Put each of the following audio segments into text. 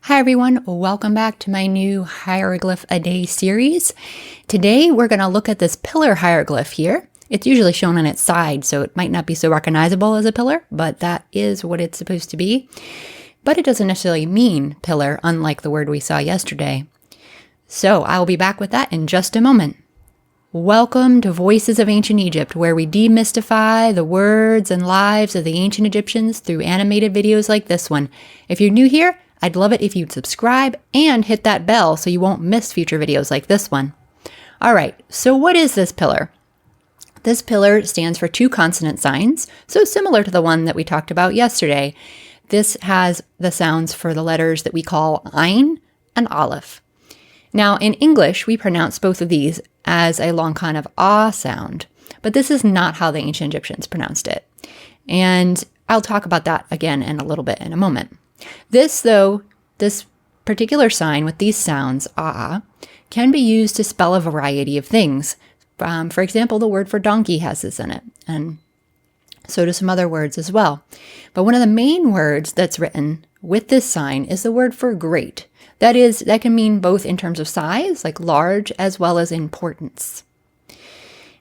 Hi everyone, welcome back to my new Hieroglyph-a-day series. Today we're going to look at this pillar hieroglyph here. It's usually shown on its side, so it might not be so recognizable as a pillar, but that is what it's supposed to be. But it doesn't necessarily mean pillar, unlike the word we saw yesterday. So I will be back with that in just a moment. Welcome to Voices of Ancient Egypt, where we demystify the words and lives of the ancient Egyptians through animated videos like this one. If you're new here, I'd love it if you'd subscribe and hit that bell so you won't miss future videos like this one. All right, so what is this pillar? This pillar stands for two consonant signs, so similar to the one that we talked about yesterday. This has the sounds for the letters that we call Ain and Aleph. Now, in English, we pronounce both of these as a long kind of ah sound, but this is not how the ancient Egyptians pronounced it. And I'll talk about that again in a little bit in a moment. This particular sign with these sounds, ah, can be used to spell a variety of things. For example, the word for donkey has this in it, and so do some other words as well. But one of the main words that's written with this sign is the word for great. That can mean both in terms of size, like large, as well as importance.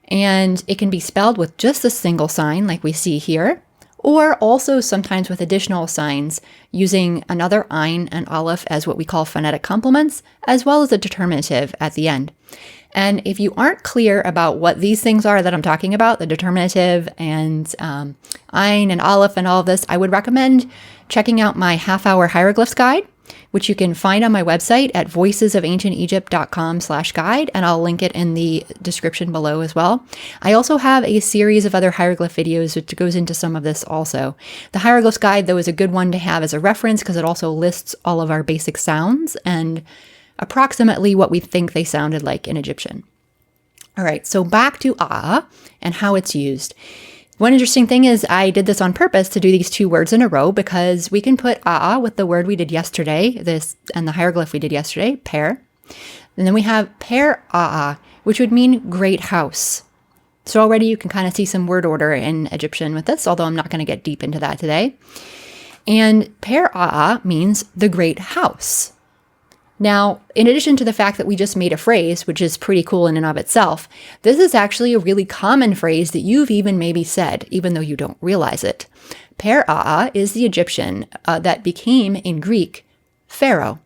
And it can be spelled with just a single sign, like we see here, or also sometimes with additional signs using another Ain and Aleph as what we call phonetic complements, as well as a determinative at the end. And if you aren't clear about what these things are that I'm talking about, the determinative and Ain and Aleph and all of this, I would recommend checking out my half-hour hieroglyphs guide, which you can find on my website at voicesofancientegypt.com/guide, and I'll link it in the description below as well. I also have a series of other hieroglyph videos which goes into some of this also. The hieroglyphs guide, though, is a good one to have as a reference because it also lists all of our basic sounds and approximately what we think they sounded like in Egyptian. All right, so back to ah and how it's used. One interesting thing is I did this on purpose to do these two words in a row because we can put ah with the word we did yesterday, this and the hieroglyph we did yesterday, per. And then we have per ah, which would mean great house. So already you can kind of see some word order in Egyptian with this, although I'm not going to get deep into that today. And per ah means the great house. Now, in addition to the fact that we just made a phrase, which is pretty cool in and of itself, this is actually a really common phrase that you've even maybe said, even though you don't realize it. Per aa is the Egyptian that became, in Greek, Pharaoh.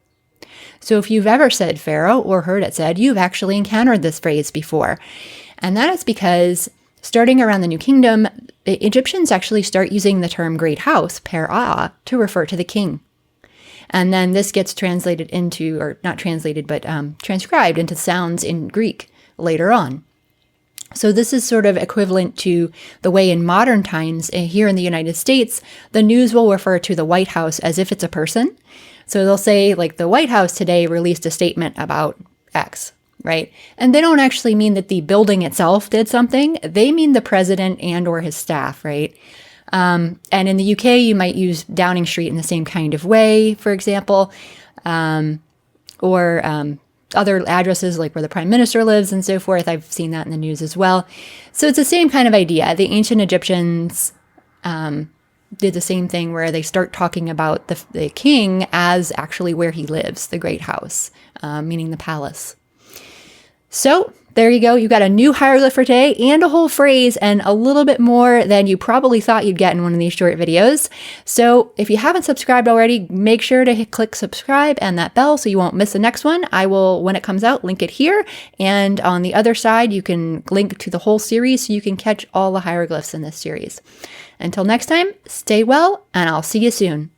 So if you've ever said Pharaoh or heard it said, you've actually encountered this phrase before. And that is because starting around the New Kingdom, the Egyptians actually start using the term great house, per aa, to refer to the king. And then this gets translated into, or not translated, but transcribed into sounds in Greek later on. So this is sort of equivalent to the way in modern times here in the United States, the news will refer to the White House as if it's a person. So they'll say, like, the White House today released a statement about X, right? And they don't actually mean that the building itself did something. They mean the president and or his staff, right? And in the UK, you might use Downing Street in the same kind of way, for example, or other addresses like where the prime minister lives and so forth. I've seen that in the news as well. So it's the same kind of idea. The ancient Egyptians did the same thing where they start talking about the king as actually where he lives, the great house, meaning the palace. So there you go. You got a new hieroglyph for today and a whole phrase and a little bit more than you probably thought you'd get in one of these short videos. So if you haven't subscribed already, make sure to click subscribe and that bell so you won't miss the next one. I will, when it comes out, link it here. And on the other side, you can link to the whole series so you can catch all the hieroglyphs in this series. Until next time, stay well, and I'll see you soon.